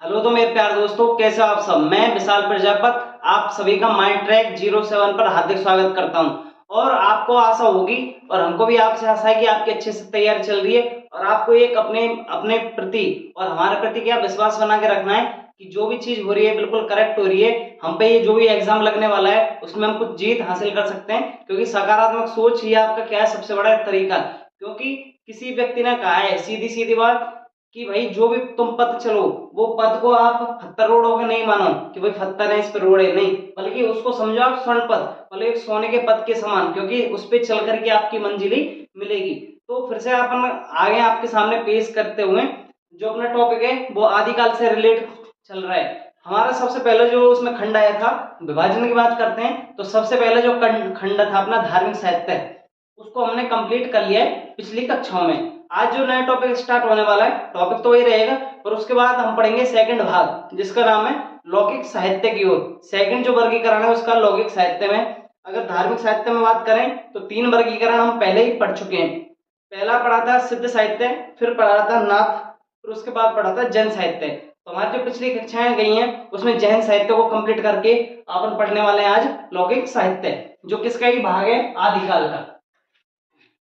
Hello तो मेरे प्यारे दोस्तों, कैसे हो आप सब। मैं विशाल प्रजापत आप सभी का माइंड ट्रैक 07 पर हार्दिक स्वागत करता हूं। और आपको आशा होगी और हमको भी आपसे आशा है कि आपकी अच्छे से तैयारी चल रही है और आपको एक अपने अपने प्रति और हमारे प्रति क्या विश्वास बना के रखना है कि जो भी चीज हो रही है बिल्कुल करेक्ट हो रही है। हम पे ये जो भी एग्जाम लगने वाला है उसमें हम कुछ जीत हासिल कर सकते हैं, क्योंकि सकारात्मक सोच ही आपका क्या है सबसे बड़ा तरीका। क्योंकि किसी व्यक्ति ने कहा है सीधी सीधी बात कि भाई जो भी तुम पद चलो वो पद को आप पत्थर रोड़ों का नहीं मानो कि भाई पत्थर है इस पर रोड़े नहीं, बल्कि उसको समझो आप स्वर्ण पद, मतलब एक सोने के पद के समान, क्योंकि उस पे चल करके आपकी मंजिली मिलेगी। तो फिर से अपन आगे आपके सामने पेश करते हुए जो अपना टॉपिक है वो आदिकाल से रिलेट चल रहा है। हमारा सबसे पहले जो उसमें खंड आया था, विभाजन की बात करते हैं तो सबसे पहले जो खंड था अपना धार्मिक साहित्य, उसको हमने कंप्लीट कर लिया है पिछली कक्षाओं में। आज जो नया टॉपिक स्टार्ट होने वाला है, टॉपिक तो वही रहेगा, पर उसके बाद हम पढ़ेंगे सेकंड भाग जिसका नाम है लौकिक साहित्य की ओर। सेकंड जो वर्गीकरण है उसका लौकिक साहित्य में। अगर धार्मिक साहित्य में बात करें तो 3 वर्गीकरण हम पहले ही पढ़ चुके हैं। पहला पढ़ा था सिद्ध साहित्य, फिर पढ़ा था नाथ, फिर उसके बाद पढ़ा था जैन साहित्य। तो हमारी जो पिछली कक्षाएं गई हैं उसमें जैन साहित्य को कंप्लीट करके अपन पढ़ने वाले हैं आज लौकिक साहित्य, जो किसका ही भाग है, आदिकाल का।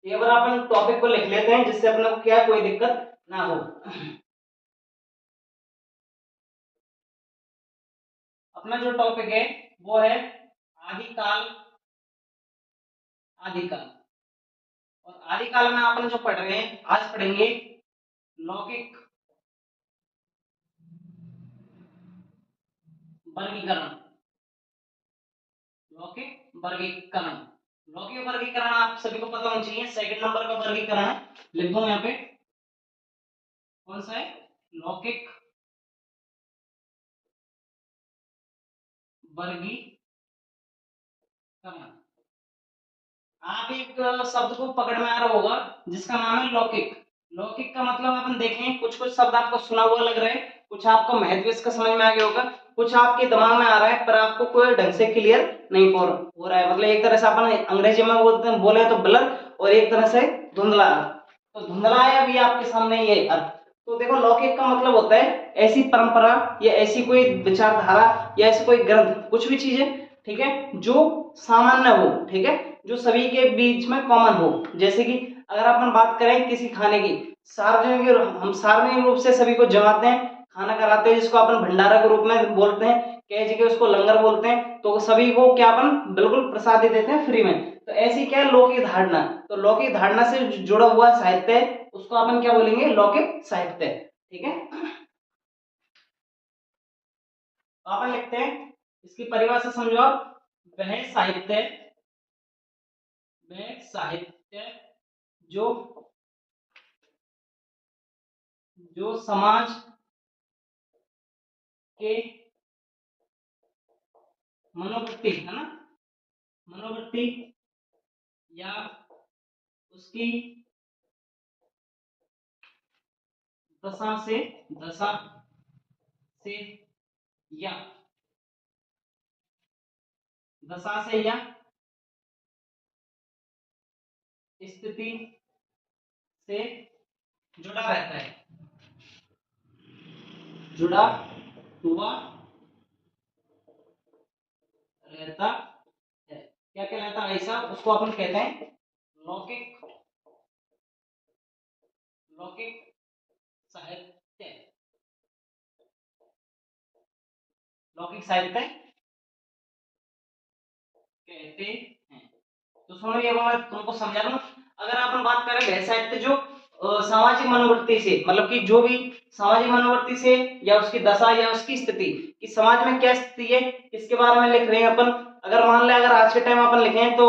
एक बार अपन टॉपिक को लिख लेते हैं जिससे अपने को क्या कोई दिक्कत ना हो। अपना जो टॉपिक है वो है आदिकाल। आदिकाल और आदिकाल में अपन जो पढ़ रहे हैं आज पढ़ेंगे लौकिक वर्गीकरण। लौकिक वर्गीकरण, लौकिक वर्गीकरण आप सभी को पता होना चाहिए, सेकंड नंबर का वर्गीकरण है। लिख दो यहाँ पे, कौन सा है, लौकिक वर्गीकरण। आप एक शब्द को पकड़ में आ रहा होगा जिसका नाम है लौकिक। लौकिक का मतलब अपन देखें, कुछ कुछ शब्द आपको सुना हुआ लग रहा है, कुछ आपको महत्व इसका समझ में आ गया होगा, कुछ आपके दिमाग में आ रहा है पर आपको कोई ढंग से क्लियर नहीं हो रहा है। मतलब एक तरह से अपन अंग्रेजी में बोलते हैं, बोले तो ब्लर, और एक तरह से धुंधला। तो धुंधला है अभी आपके सामने ये अर्थ। तो देखो लौकिक का मतलब होता है ऐसी परंपरा या ऐसी कोई विचारधारा या ऐसी कोई ग्रंथ, कुछ भी चीज है, ठीक है, जो सामान्य हो, ठीक है, जो सभी के बीच में कॉमन हो। जैसे कि अगर अपन बात करें किसी खाने की, सार्वजनिक, हम सार्वजनिक रूप से सभी को जमाते हैं, खाना कराते हैं, जिसको अपन भंडारा के रूप में बोलते हैं, कई जगह उसको लंगर बोलते हैं। तो सभी को क्या अपन बिल्कुल प्रसाद देते हैं फ्री में। तो ऐसी क्या है लौकिक धारणा। तो लौकिक धारणा से जुड़ा हुआ साहित्य है उसको अपन क्या बोलेंगे, लौकिक साहित्य, ठीक है। तो अपन लिखते हैं, इसकी परिभाषा समझो आप, वह साहित्य, वह साहित्य जो जो समाज के मनोवृत्ति है ना, मनोवृत्ति या उसकी दशा से, दशा से या दशा से या स्थिति से जुड़ा रहता है, जुड़ा हुआ रहता है। क्या कहलाता है ऐसा, उसको अपन कहते हैं लौकिक, लौकिक साहित्य, लौकिक साहित्य कहते हैं। तो सुनो ये मैं तुमको समझा दूं। अगर अपन बात करें वह साहित्य जो सामाजिक मनोवृत्ति से, मतलब कि जो भी सामाजिक मनोवृत्ति से या उसकी दशा या उसकी स्थिति, कि समाज में क्या स्थिति है इसके बारे में लिख रहे हैं अपन। अगर मान ले अगर आज के टाइम अपन लिखें तो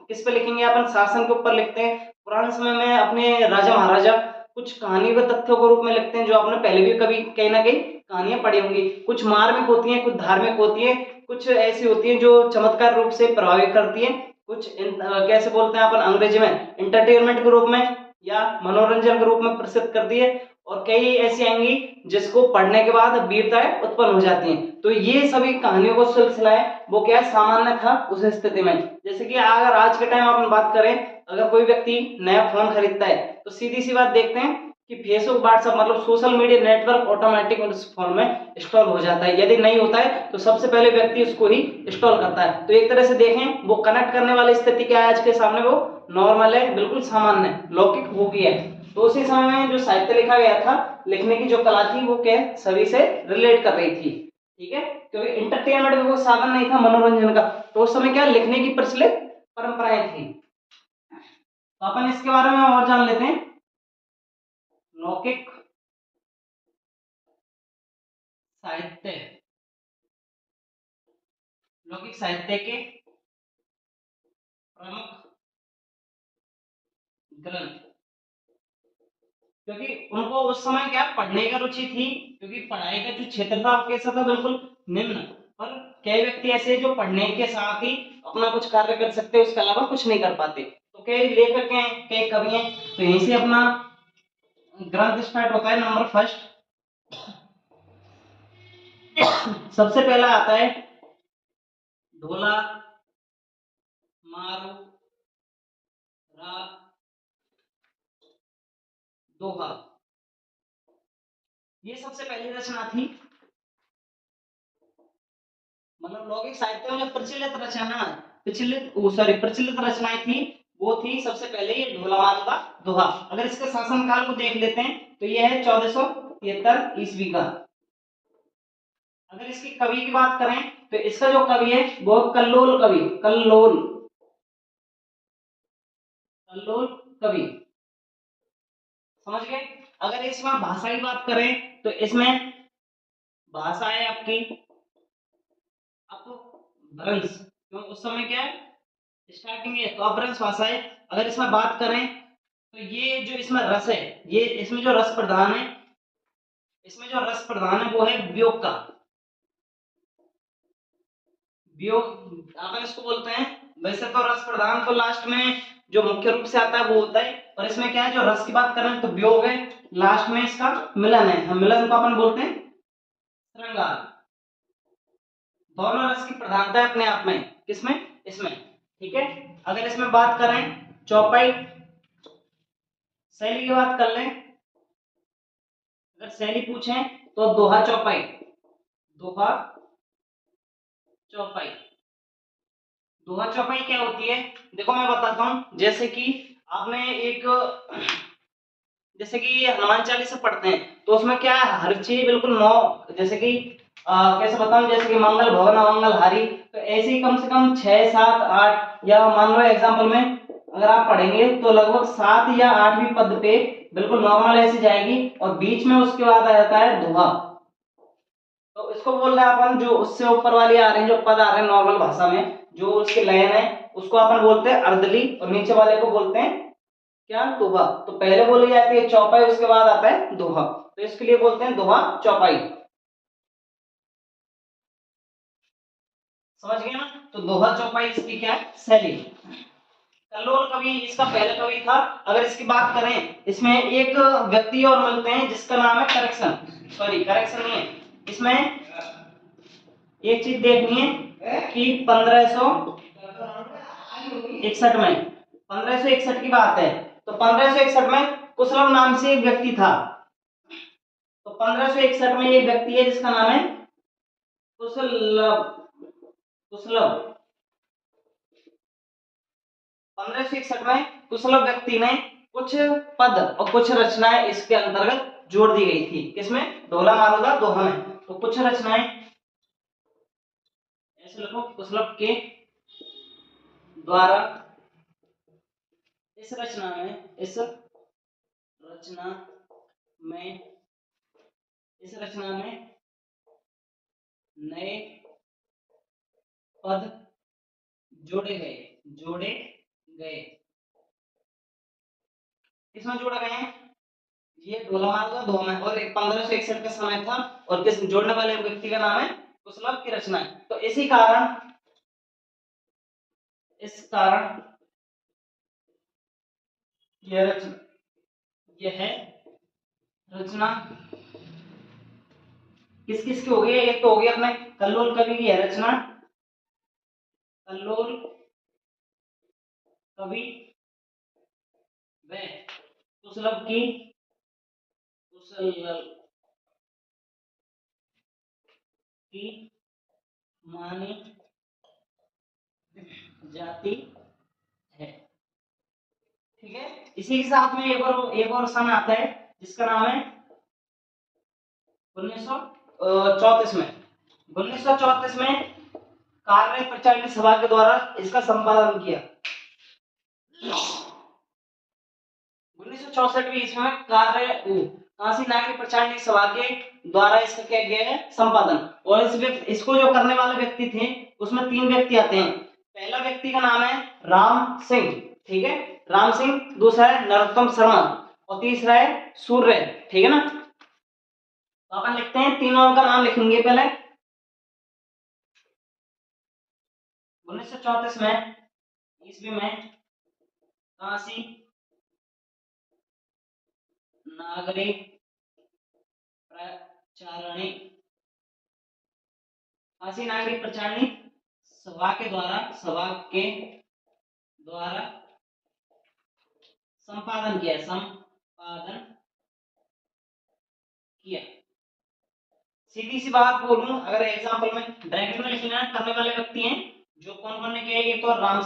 किस पे लिखेंगे, अपन शासन के ऊपर लिखते हैं। पुराने समय में अपने राजा महाराजा कुछ कहानी व तथ्यों के रूप में लिखते हैं, जो आपने पहले भी कभी कहीं ना कहीं कहानियां पढ़ी होंगी। कुछ मार्मिक होती हैं, कुछ धार्मिक होती हैं, कुछ ऐसी होती हैं जो चमत्कार रूप से प्रभावित करती हैं, कुछ कैसे बोलते हैं अपन अंग्रेजी में एंटरटेनमेंट के रूप में या मनोरंजन के रूप में प्रसिद्ध करती है, और कई ऐसी आएंगी जिसको पढ़ने के बाद वीरताएं उत्पन्न हो जाती हैं। तो ये सभी कहानियों को सिलसिला है वो क्या सामान्य था उस स्थिति में। जैसे कि अगर आज के टाइम अपन बात करें, अगर कोई व्यक्ति नया फोन खरीदता है तो सीधी सी बात देखते हैं कि फेसबुक व्हाट्सएप मतलब सोशल मीडिया नेटवर्क ऑटोमेटिक उस फोन में इंस्टॉल हो जाता है। यदि नहीं होता है तो सबसे पहले व्यक्ति उसको ही इंस्टॉल करता है। तो एक तरह से देखें वो कनेक्ट करने वाली स्थिति क्या है आज के सामने, वो नॉर्मल है, बिल्कुल सामान्य लौकिक हो गया है। तो उसी समय में जो साहित्य लिखा गया था, लिखने की जो कला थी वो क्या सभी से रिलेट कर रही थी, ठीक है, क्योंकि इंटरटेनमेंट का कोई साधन नहीं था मनोरंजन का, तो उस समय क्या लिखने की प्रचलित परंपराएं थी। तो अपन इसके बारे में और जान लेते हैं। लौकिक साहित्य, लौकिक साहित्य के प्रमुख ग्रंथ, क्योंकि उनको उस समय क्या पढ़ने का रुचि थी, क्योंकि पढ़ाई का जो क्षेत्र था वो कैसा था, बिल्कुल निम्न, पर कई व्यक्ति ऐसे जो पढ़ने के साथ ही अपना कुछ कार्य कर सकते हैं, उसके अलावा कुछ नहीं कर पाते। तो कई लेखक हैं, कई कवि हैं, तो यहीं से अपना ग्रंथ स्टार्ट होता है। नंबर फर्स्ट सबसे पहला आता है ढोला मारू रा दोहा। ये सबसे पहली रचना थी, मतलब लौकिक साहित्य में प्रचलित रचना, प्रचलित रचनाएं थी, वो थी सबसे पहले ये ढोला मारू का दोहा। अगर इसके शासनकाल को देख लेते हैं तो यह है 1473 ईस्वी का। अगर इसकी कवि की बात करें तो इसका जो कवि है वो कल्लोल कवि, कल्लोल कल्लोल कवि, समझ गए। अगर इसमें भाषा की बात करें तो इसमें भाषा है आपकी अपभ्रंश, क्यों उस समय क्या है स्टार्टिंग है तो अपभ्रंश भाषा है। अगर इसमें बात करें तो ये जो इसमें रस है, ये इसमें जो रस प्रधान है, इसमें जो रस प्रधान है वो है वियोग का, वियोग अपन इसको बोलते हैं। वैसे तो रस प्रधान तो लास्ट में जो मुख्य रूप से आता है वो होता है, पर इसमें क्या है जो रस की बात करें तो वियोग है, लास्ट में इसका मिलन है, हम मिलन को अपन बोलते हैं श्रृंगार। दोनों रस की प्रधानता है अपने आप में, किसमें, इसमें, ठीक है। अगर इसमें बात करें चौपाई शैली की बात कर लें, अगर शैली पूछें तो दोहा चौपाई, दोहा चौपाई। दोहा चौपाई क्या होती है, देखो मैं बताता हूं। जैसे कि आपने एक, जैसे कि हनुमान चालीसा पढ़ते हैं तो उसमें क्या है हर चीज बिल्कुल नौ, जैसे कि कैसे बताऊं, जैसे कि मंगल भवन मंगल हारी, तो ऐसे ही कम से कम 6 7 8, या मान लो एग्जांपल में अगर आप पढ़ेंगे तो लगभग 7 या 8वीं पद पे बिल्कुल नॉर्मल ऐसे जाएगी, और बीच में उसके बाद आ जाता है दोहा। तो इसको बोल रहे हैं अपन, जो उससे ऊपर वाली आ रही है, जो पद आ रहे हैं नॉर्मल भाषा में जो उसके लयन है, उसको अपन बोलते हैं अर्दली, और नीचे वाले को बोलते हैं क्या, दोहा। तो पहले बोली जाती है चौपाई, उसके बाद आता है दोहा, तो इसके लिए बोलते हैं दोहा चौपाई, समझ गए ना। तो दोहा चौपाई इसकी क्या है शैली। कल्लोल कवि इसका पहला कवि था। अगर इसकी बात करें, इसमें एक व्यक्ति और मिलते हैं जिसका नाम है करेक्शन, सॉरी करेक्शन नहीं है, इसमें एक चीज देखनी है कि 1561 में, 1561 की बात है, तो 1561 में कुशलव नाम से एक व्यक्ति था। तो 1561 में एक व्यक्ति है जिसका नाम है कुशलव, कुशलव। 1561 में कुशलव व्यक्ति ने कुछ पद और कुछ रचनाएं इसके अंतर्गत जोड़ दी गई थी, किसमें, ढोला मारूदा दोहा में। तो कुछ रचनाएं ऐसे लिखो कुशलव के द्वारा इस रचना में, इस रचना में, इस रचना में नए पद जोड़े गए, जोड़े गए, किसमें जोड़े गए हैं, ये ढोला मारूदा दोहा में, और 1561 का समय था, और किस जोड़ने वाले व्यक्ति का नाम है कुशलव की रचना है। तो इसी कारण, इस कारण यह रचना, यह है रचना किस किस की हो गई है, एक तो हो गई अपने कल्लोल कवि की है रचना, कल्लोल कवि व कुशलव की कुशल की मानी जाती है। ठीक है, इसी के साथ में एक और सन आता है जिसका नाम है 1934 में। 1934 में कार्य प्रचारित सभा के द्वारा इसका संपादन किया। 1964 में इसमें काशी नागरिक प्रचारित सभा के द्वारा इसका क्या किया है, संपादन। और इसको जो करने वाले व्यक्ति थे उसमें 3 व्यक्ति आते हैं। पहला व्यक्ति का नाम है राम सिंह, ठीक है, राम सिंह। दूसरा है नरोत्तम शर्मा और तीसरा है सूर्य, ठीक है ना। तो अपन लिखते हैं, तीनों का नाम लिखेंगे पहले। 1934 में ईस्वी में काशी नागरिक प्रचारणी काशी नागरिक प्रचारणी सभा के द्वारा संपादन किया। सीधी सी बात बोलूं, अगर एग्जांपल में ब्रैकेट में लिखना करने वाले व्यक्ति हैं जो कौन कौन ने किया, ये तो राम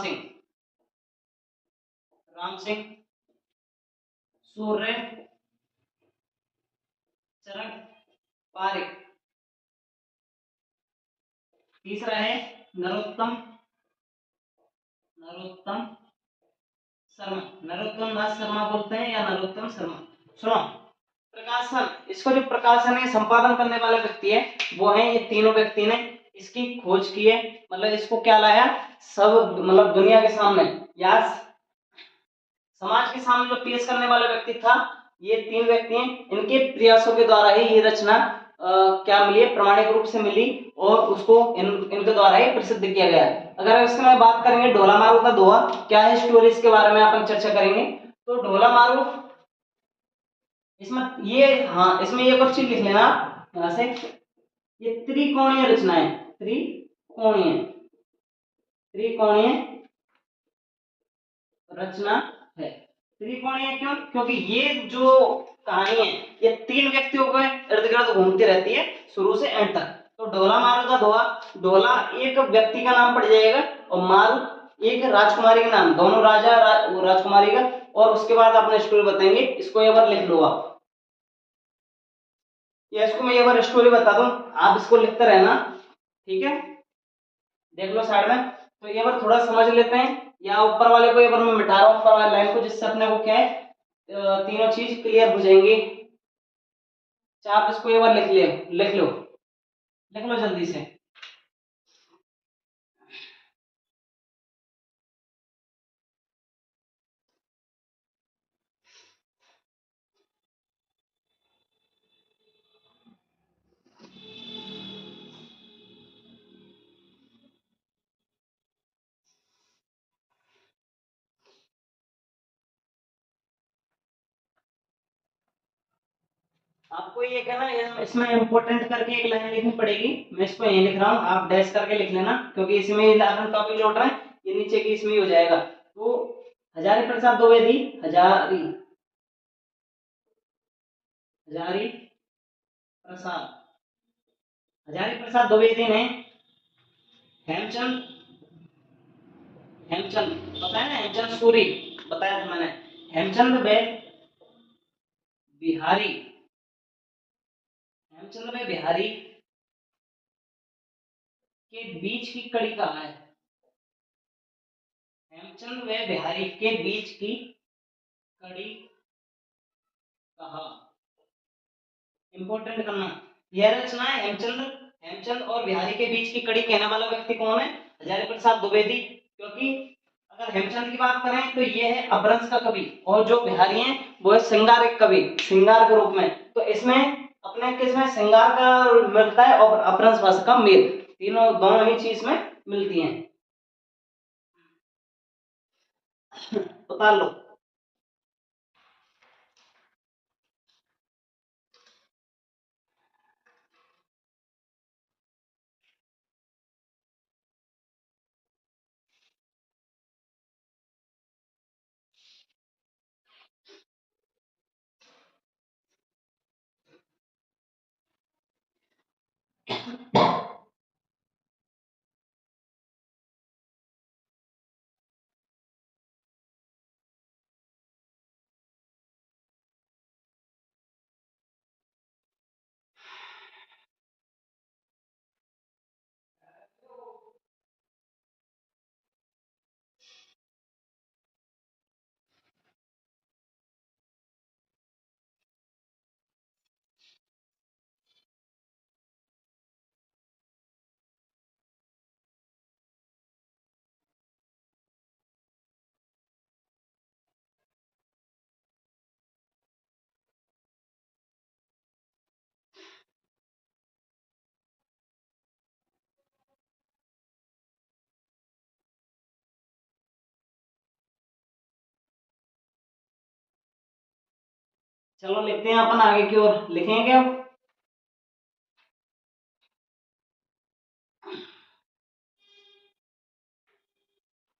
सिंह, सूर्य चरण पारिक, तीसरा है नरोत्तम शर्मा, नरोत्तम दास शर्मा बोलते हैं या नरोत्तम शर्मा। सुनो, प्रकाशन, इसको जो प्रकाशन है संपादन करने वाला व्यक्ति है वो है ये तीनों व्यक्ति ने इसकी खोज की है। मतलब इसको क्या लाया, सब मतलब दुनिया के सामने या समाज के सामने जो पेश करने वाला व्यक्ति था, ये 3 व्यक्ति हैं। इनके प्रयासों के द्वारा ही ये रचना क्या मिली है, प्रमाणिक रूप से मिली और उसको इनके द्वारा ही प्रसिद्ध किया गया है। अगर इसके में बात करेंगे ढोला मारू का दोहा क्या है, स्टोरी इसके बारे में अपन चर्चा करेंगे। तो ढोला मारू इसमें ये, हाँ इसमें एक और चीज लिख लेना यहाँ से, ये त्रिकोणीय रचना है, त्रिकोणीय रचना है। त्रिकोणीय क्यों, क्योंकि ये जो कहानी है ये 3 व्यक्तियों के इर्द गिर्द घूमती रहती है शुरू से एंड तक। तो ढोला मारू का दोहा, ढोला एक व्यक्ति का नाम पड़ जाएगा और मारू एक राजकुमारी का नाम, दोनों राजकुमारी का। और उसके बाद अपने स्टोरी बताएंगे, इसको एक बार लिख लो आप, या इसको मैं एक बार स्टोरी बता दूं, आप इसको लिखते रहना, ठीक है। देख लो साइड में, तो ये बार थोड़ा समझ लेते हैं, या ऊपर वाले को एक बार मैं मिटा रहा हूं, ऊपर वाले लाइन को, जिससे अपने को क्या है तीनों चीज क्लियर हो जाएंगी। आप इसको एक बार लिख लो जल्दी से। आपको ये कहना है, इसमें इंपॉर्टेंट करके एक लाइन लिखनी पड़ेगी, मैं इसको यहीं लिख रहा हूँ, आप डैश करके लिख लेना, क्योंकि इसमें अपन टॉपिक जोड़ रहे हैं, ये नीचे की इसमें ही हो जाएगा। तो हजारी प्रसाद द्विवेदी, हजारी प्रसाद हजारी प्रसाद द्विवेदी ने हेमचंद हेमचंद बताया ना, हेमचंद सूरी बताया था मैंने, हेमचंद बिहारी हेमचंद बिहारी के बीच की कड़ी कहाँ है, हेमचंद व बिहारी के बीच की कड़ी कहाँ, इंपॉर्टेंट करना। यह रचना है हेमचंद और बिहारी के बीच की कड़ी कहने वाला व्यक्ति कौन है, हजारी प्रसाद द्विवेदी। क्योंकि अगर हेमचंद की बात करें तो ये है अपभ्रंश का कवि, और जो बिहारी हैं वो है श्रृंगारिक कवि, श्रृंगार के रूप में। तो इसमें अपने किसमें श्रृंगार का मिलता है और अपभ्रंश भाषा का मेल, तीनों दोनों ही चीज में मिलती हैं। बता लो। चलो लिखते हैं अपन आगे की ओर, लिखेंगे अब।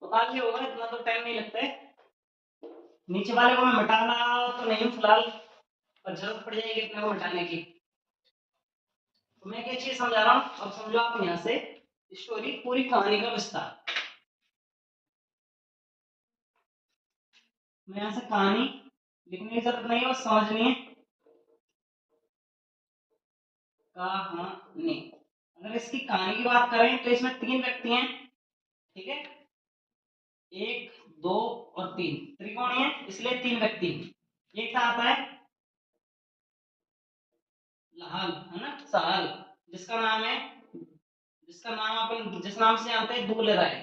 तो काफी होगा, इतना तो टाइम नहीं लगता है। नीचे वाले को मैं मिटाना तो नहीं हूँ फिलहाल, पर जरूरत पड़ जाएगी अपने को मिटाने की। तो मैं क्या चीज समझा रहा हूँ, अब समझो आप यहाँ से स्टोरी, पूरी कहानी का विस्तार। मैं यहाँ से कहानी लिखने की जरूरत नहीं है, बस समझनी है। कहानी, अगर इसकी कहानी की बात करें तो इसमें 3 व्यक्ति हैं, ठीक है। 1, 2 और 3 त्रिकोणीय है, इसलिए 3 व्यक्ति। एक था आता है लाहल, है ना, साहल, जिसका नाम है, जिसका नाम अपन जिस नाम से जानते हैं दूल्हे राय।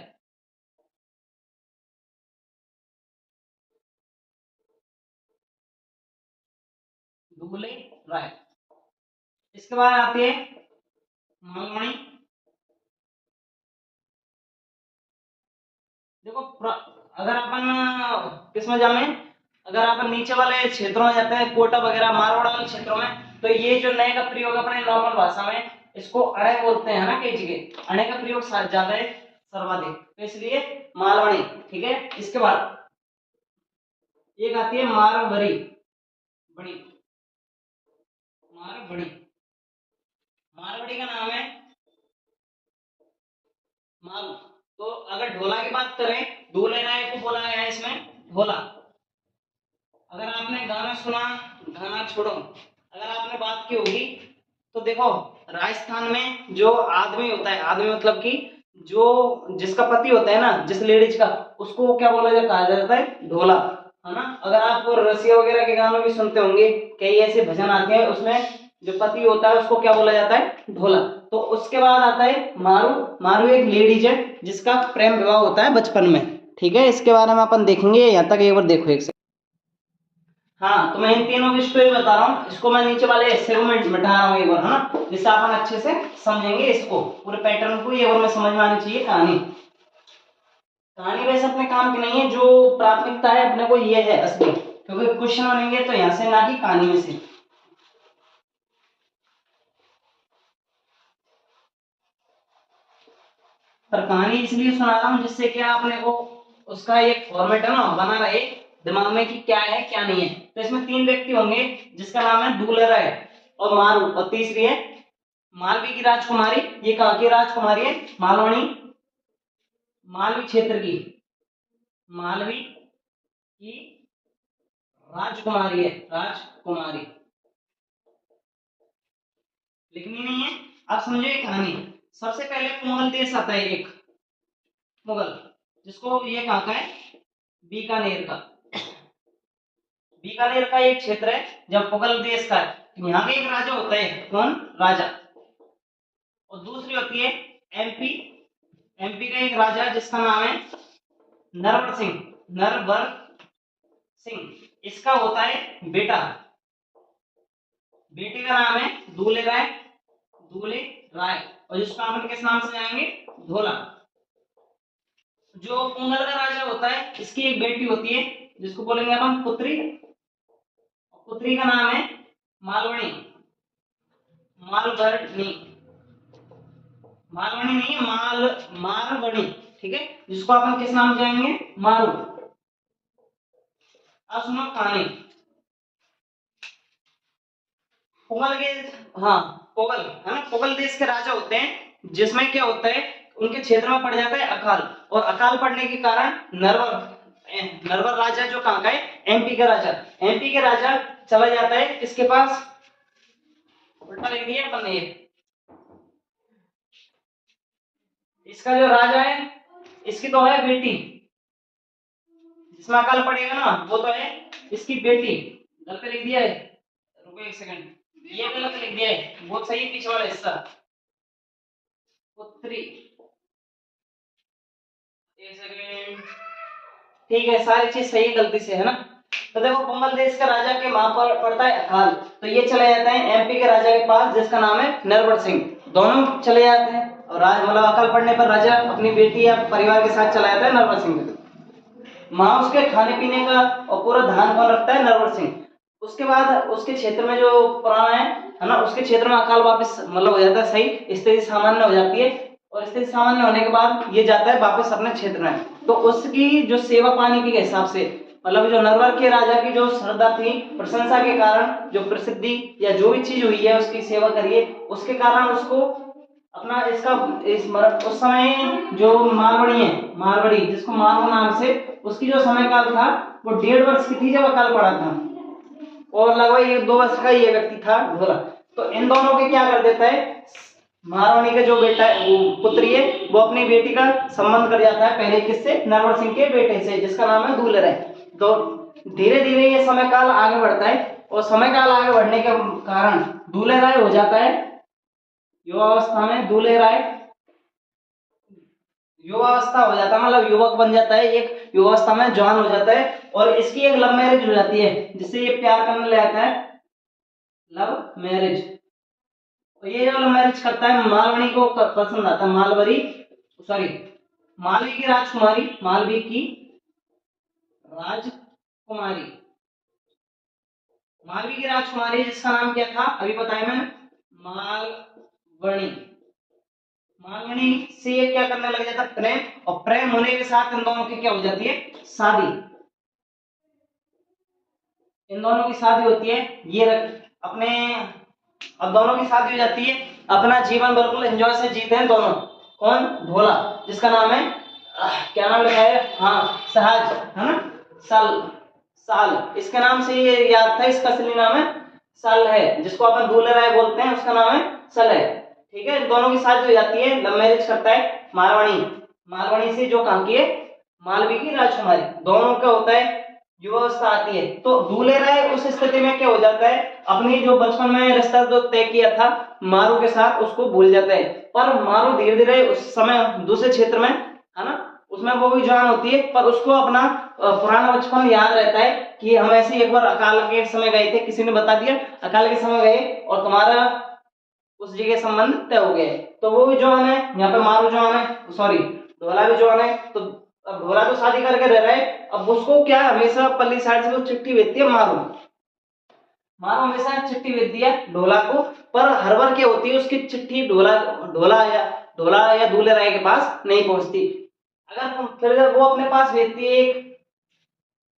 दूल्हे राय। इसके बाद आती है मालवणी। देखो अगर अपन किसमें जाने, अगर अपन नीचे वाले क्षेत्रों में जाते हैं, कोटा वगैरह मारवाड़ वाले क्षेत्रों में, तो ये जो नए का प्रयोग अपने नॉर्मल भाषा में इसको अड़े बोलते हैं ना, कई जगह अड़े का प्रयोग ज्यादा है, सर्वाधिक, तो इसलिए मालवणी, ठीक है। इसके बाद एक आती है मारवरी बड़ी, मारवड़ी, मारवाड़ी का नाम है मारू। तो अगर ढोला की बात करें, दूल्हे राय को बोला गया है इसमें ढोला। अगर आपने गाना सुना, गाना छोड़ो, अगर आपने बात की होगी, तो देखो राजस्थान में जो आदमी होता है, आदमी मतलब कि जो जिसका पति होता है ना, जिस लेडीज का, उसको क्या बोला जाता, कहा जाता है ढोला, है ना। अगर आप रसिया वगैरह के गानों भी सुनते होंगे, कई ऐसे भजन आते हैं, उसमें जो पति होता है उसको क्या बोला जाता है, ढोला। तो उसके बाद आता है मारू। मारू एक लेडीज है जिसका प्रेम विवाह होता है बचपन में, ठीक है। इसके बारे में अपन देखेंगे, यहाँ तक एक बार देखो एक से। हाँ, तो मैं इन तीनों की स्टोरी बता रहा हूँ, इसको मैं नीचे वाले सेगमेंट मिटा रहा हूँ एक बार, है ना, जिससे अपन अच्छे से समझेंगे इसको, पूरे पैटर्न को ये और में समझ में आनी चाहिए कहानी। कहानी वैसे अपने काम की नहीं है, जो प्राथमिकता है अपने को ये है असली, क्योंकि क्वेश्चन बनेंगे तो यहाँ से, ना कि कहानी में से। पर कहानी इसलिए सुना रहा हूँ जिससे क्या अपने को उसका एक फॉर्मेट है ना बना रहे दिमाग में कि क्या है क्या नहीं है। तो इसमें 3 व्यक्ति होंगे, जिसका नाम है दूल्हा है और मारू, और तीसरी है मालवी की राजकुमारी। ये कहाँ की राजकुमारी है, मालवणी, मालवी क्षेत्र की, मालवी की राजकुमारी है, राजकुमारी। लिखनी नहीं है, अब समझो ये कहानी। सबसे पहले मुगल देश आता है एक, मुगल, जिसको ये कहाँ का है, बीकानेर का, बीकानेर का एक क्षेत्र है जब मुगल देश का है। यहाँ का एक राजा होता है, कौन, राजा। और दूसरी होती है एमपी, एमपी का एक राजा जिसका नाम है नरवर सिंह, नरवर सिंह। इसका होता है बेटा, बेटे का नाम है दूल्हे राय, दूल्हे राय, और जिसको हम किस नाम से जाएंगे, ढोला। जो मुगल का राजा होता है, इसकी एक बेटी होती है जिसको बोलेंगे अपन पुत्री, पुत्री का नाम है मालवणी, मालवणी, मालवणी नहीं, मारवणी, ठीक है, जिसको अपन किस नाम जाएंगे, मारू। अब सुनो कहानी। पोगल के, हाँ पोगल, है ना, पोगल देश के राजा होते हैं, जिसमें क्या होता है, उनके क्षेत्र में पड़ जाता है अकाल, और अकाल पड़ने के कारण नरवर, नरवर राजा जो कहाँ का है, एमपी का राजा, एमपी के राजा चला जाता है किसके पास, उल्टा लिख दिया अपन ने, इसका जो राजा है, इसकी तो है बेटी, जिसमें अकाल पड़ेगा ना वो तो है इसकी बेटी। गलत लिख दिया है, रुको एक सेकंड, ये गलत लिख दिया है, बहुत सही पीछे वाला हिस्सा, पुत्री, एक सेकंड, ठीक है, सारी चीज सही गलती से है ना। तो देखो पोंगल देश का राजा के वहां पर पड़ता है अकाल, तो ये चले जाते हैं एमपी के राजा के पास जिसका नाम है नरवर सिंह, दोनों चले जाते हैं, और राज मतलब अकाल पड़ने पर राजा अपनी बेटी या परिवार के साथ चला जाता है नरवर सिंह। वहां उसके खाने पीने का और पूरा ध्यान कौन रखता है, नरवर सिंह। उसके बाद उसके क्षेत्र में जो पुराना है ना, उसके क्षेत्र में अकाल वापस मतलब हो जाता है, सही स्थिति सामान्य हो जाती है, और स्थिति सामान्य होने के बाद ये जाता है वापस अपने क्षेत्र में। तो उसकी जो सेवा पाने के हिसाब से, मतलब जो नरवर के राजा की जो श्रद्धा थी, प्रशंसा के कारण, जो प्रसिद्धि या जो भी चीज हुई है उसकी सेवा करिए, उसके कारण उसको अपना इसका उस समय जो मारवाड़ी है, मारवाड़ी जिसको मारवा नाम से, उसकी जो समय काल था वो 1.5 वर्ष की थी जब अकाल पड़ा था, और लगभग 1-2 वर्ष का ये व्यक्ति था ढोला। तो इन दोनों के क्या कर देता है, महारानी का जो बेटा है, वो पुत्री है, वो अपनी बेटी का संबंध कर जाता है पहले किससे, नरवर सिंह के बेटे से, जिसका नाम है दूलेराय। तो धीरे धीरे ये समय काल आगे बढ़ता है, और समय काल आगे बढ़ने के कारण दूलेराय हो जाता है युवावस्था में, दूलेराय युवावस्था हो जाता है, मतलब युवक बन जाता है, एक युवावस्था में जवान हो जाता है, और इसकी एक लव मैरिज हो जाती है, जिससे ये प्यार करने लग जाता है, लव मैरिज। तो ये जो लव मैरिज करता है, मालवणी को पसंद आता है, मालवरी सॉरी मालवी की राजकुमारी, मालवी की राजकुमारी, मालवी की राजकुमारी जिसका नाम क्या था अभी बताया मैंने, मालवणी। मालवणी से ये क्या करने लग जाता है, प्रेम, और प्रेम होने के साथ इन दोनों की क्या हो जाती है, शादी। इन दोनों की शादी होती है, ये अपने, अब दोनों की शादी हो जाती है, अपना जीवन बिल्कुल एंजॉय से जीते हैं दोनों। कौन, ढोला, जिसका नाम है क्या नाम लिखा है, हाँ सहज, है ना, साल, साल इसके नाम से ये याद था, इसका असली नाम है सल है, जिसको अपन दूलेराय बोलते हैं, उसका नाम है सल है। ठीक है, इन दोनों की शादी हो जाती है, लव मैरिज करता है मारवाड़ी, मारवाड़ी से जो कहाँ की है, मालवी की राजकुमारी, दोनों का होता है, युवावस्था आती है। तो दूलेराय उस स्थिति में क्या हो जाता है, अपनी जो बचपन में रिश्ता जो तय किया था मारू के साथ, उसको भूल जाता है। पर मारू धीरे धीरे उस समय दूसरे क्षेत्र में, है ना, उसमें वो भी जवान होती है, पर उसको अपना पुराना बचपन याद रहता है कि हम ऐसे एक बार अकाल के समय गए थे, किसी ने बता दिया अकाल के समय गए और तुम्हारा उस जगह संबंध तय हो गए। तो वो भी जवान है, यहाँ पे मारू जवान है, सॉरी ढोला भी जवान है। तो अब ढोला तो शादी करके रह रहा है, अब उसको क्या हमेशा पल्ली साइड से वो चिट्ठी भेजती है मारू, मारू हमेशा चिट्ठी भेजती है ढोला को, पर हर बार क्या होती है उसकी चिट्ठी ढोला ढोला या दूल्हे के पास नहीं पहुंचती। अगर फिर वो अपने पास भेजती है एक,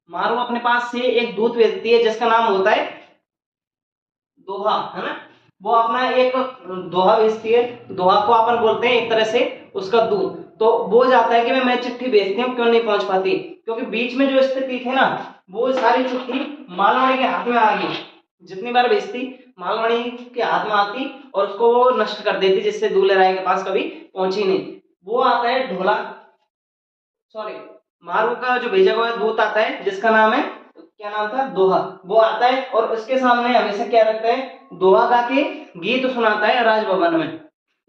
मारू अपने पास से एक दूत भेजती है जिसका नाम होता है दोहा, है ना, वो अपना एक दोहा भेजती है, दोहा को अपन बोलते हैं एक तरह से उसका दूत। तो वो जाता है कि मैं चिट्ठी भेजती हूँ, क्यों नहीं पहुंच पाती, क्योंकि बीच में जो स्थिति थी ना, वो सारी चिट्ठी मालवणी के हाथ में आ गई, जितनी बार भेजती मालवणी के हाथ में आती और उसको वो नष्ट कर देती, जिससे दूल्हे राय के पास कभी पहुंची नहीं। वो आता है ढोला, सॉरी मारू का जो भेजा हुआ दूत आता है जिसका नाम है, क्या नाम था, दोहा, वो आता है और उसके सामने हमेशा क्या रखता है, दोहा गा के गीत सुनाता है राजभवन में।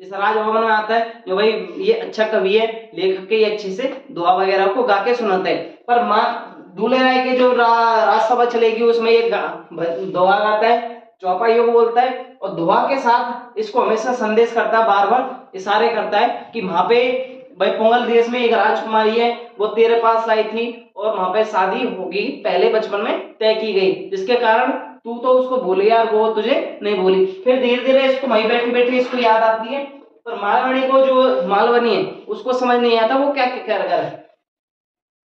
इस राजभवन में आता है जो भाई ये अच्छा कवि है, लेखक के अच्छे से दोहा वगैरह को गा के सुनाता है। पर माँ दूल्हे राय के जो राजसभा चलेगी उसमें ये दोहा गाता है, चौपाइयों को बोलता है, और दोहा के साथ इसको हमेशा संदेश करता है, बार बार इशारे करता है कि वहां पे भाई पोंगल देश में एक राजकुमारी है, वो तेरे पास आई थी और वहां पे शादी होगी, पहले बचपन में तय की गई, जिसके कारण तू तो उसको भूली यार, वो तुझे नहीं भूली। फिर धीरे धीरे इसको वहीं बैठी बैठी इसको याद आती है, पर मालवणी को, जो मालवनी है, उसको समझ नहीं आता वो क्या कह रहा है,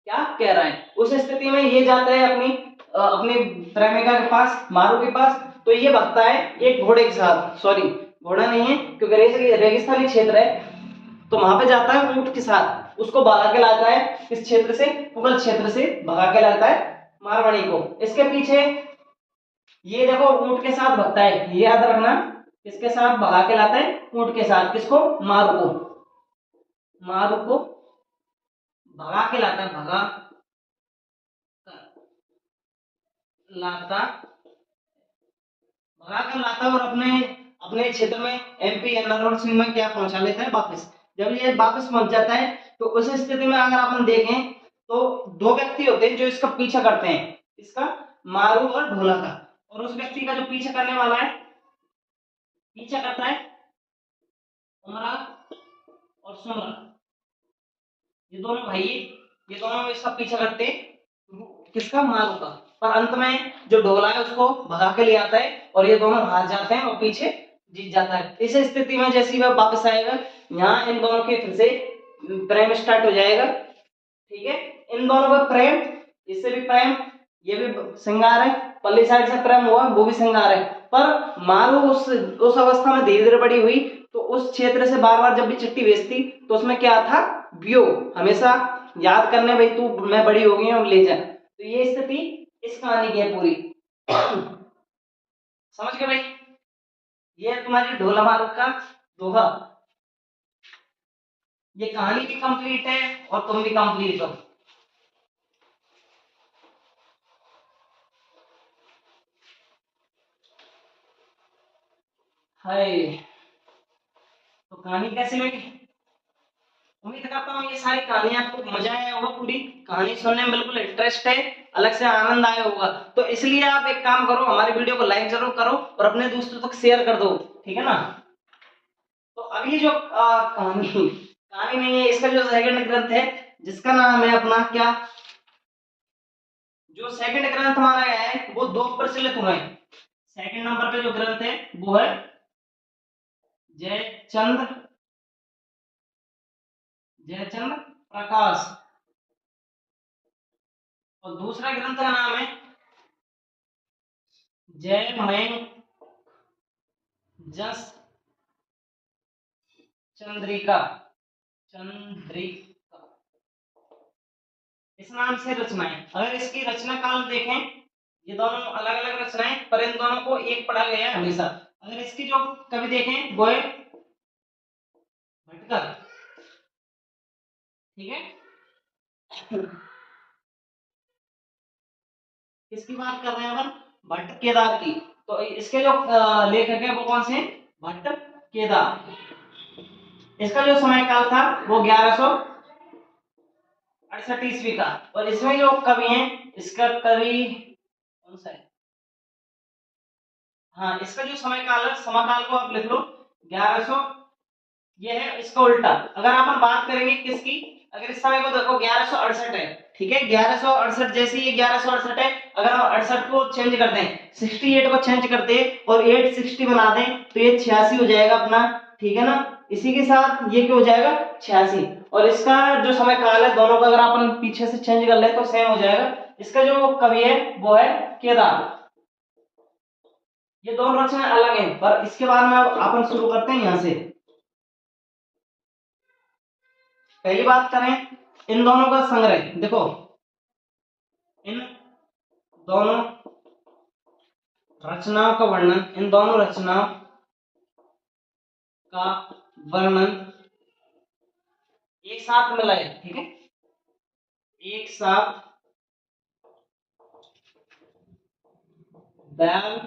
क्या कह रहा है। उस स्थिति में ये जाता है अपनी प्रेमिका के पास, मारू के पास। तो ये भगता है एक घोड़े के साथ, सॉरी घोड़ा नहीं है क्योंकि रेगिस्तानी क्षेत्र है, तो वहां पे जाता है ऊंट के साथ, उसको भगा के लाता है इस क्षेत्र से, मुगल क्षेत्र से भगा के लाता है मारवाड़ी को। इसके पीछे ये देखो ऊंट के साथ भगता है, ये याद रखना, किसके साथ भगा के लाता है, ऊंट के साथ, किसको, मारू को, मारू को भगा के लाता है, भगा लाता, भगा कर लाता है और अपने अपने क्षेत्र में एमपी या नरवर सिंह में क्या पहुंचा लेता है वापस। जब ये वापस पहुंच जाता है तो उस स्थिति में अगर अपन देखें तो दो व्यक्ति होते हैं जो इसका पीछा करते हैं, इसका मारू और ढोला का, और उस व्यक्ति का जो पीछा करने वाला है, पीछा करता है उमरा और सुमरा, ये दोनों भाई, ये दोनों इसका पीछा करते हैं, किसका, मारू का। पर अंत में जो ढोला है उसको भगा के ले आता है और ये दोनों हार जाते हैं और पीछे जीत जाता है। इस स्थिति में जैसे ही वह वापस आएगा, यहाँ इन दोनों के फिर से प्रेम स्टार्ट हो जाएगा। ठीक है, इन दोनों का प्रेम, इससे भी प्रेम, ये भी श्रृंगार है, पल्ली साइड से प्रेम हुआ वो भी श्रृंगार है। पर मारू उस अवस्था में धीरे धीरे बड़ी हुई, तो उस क्षेत्र से बार बार जब भी चिट्ठी भेजती तो उसमें क्या था, वियोग, हमेशा याद करने, भाई तू मैं बड़ी हो गई हूं ले जा। तो ये स्थिति इस कहानी की है पूरी। समझ गए भाई, ये है तुम्हारी ढोला मारू का दोहा। ये कहानी भी कंप्लीट है और तुम भी कंप्लीट हो। हाय, तो कहानी कैसी लगी? उम्मीद करता हूँ ये सारी कहानी आपको मजा आया होगा, पूरी कहानी सुनने में बिल्कुल इंटरेस्ट है, अलग से आनंद आया होगा। तो इसलिए आप एक काम करो, हमारी वीडियो को लाइक जरूर करो और अपने दोस्तों तक शेयर कर दो, ठीक है ना। तो अगली जो कहानी कहानी नहीं है, इसका जो सेकंड ग्रंथ है जिसका नाम है अपना क्या, जो सेकंड ग्रंथ हमारा है वो दो प्रचलित हुए। सेकंड नंबर पे जो ग्रंथ है वो है जयचंद्र जयचंद्र प्रकाश, और दूसरा ग्रंथ का नाम है जयमंग जस चंद्रिका चंद्रिका, इस नाम से रचनाएं। अगर इसकी रचना काल देखें, ये दोनों अलग अलग रचनाएं, पर इन दोनों को एक पढ़ा गया है हमेशा। अगर इसकी जो कवि देखें वो है भटकर, ठीक है। किसकी बात कर रहे हैं अपन, भट्ट केदार की। तो इसके जो लेखक है वो कौन से हैं, भट्ट केदार। इसका जो समय काल था वो 1168 ईस्वी का। और इसमें जो कवि हैं, इसका कवि कौन सा है, हाँ इसका जो समय काल है, समकाल को आप लिख लो 1100, ये है इसका उल्टा। अगर अपन बात करेंगे किसकी, अगर इस समय को देखो 1168 है, ठीक है, 1168 जैसे ये 1168 है, अगर हम 68 को चेंज कर दें, 68 को चेंज कर दें और 860 बना दें तो ये 86 हो जाएगा अपना, ठीक है ना। इसी के साथ ये क्या हो जाएगा 86, और इसका जो समय काल है दोनों का अगर अपन पीछे से चेंज कर ले तो सेम हो जाएगा। इसका जो कवि है वो है केदार। ये दोनों रचनाएं अलग हैं, पर इसके बारे में अपन शुरू करते हैं यहां से। पहली बात करें इन दोनों का संग्रह, देखो इन दोनों रचनाओं का वर्णन, इन दोनों रचनाओं का वर्णन एक साथ मिला है, ठीक है, एक साथ दयाल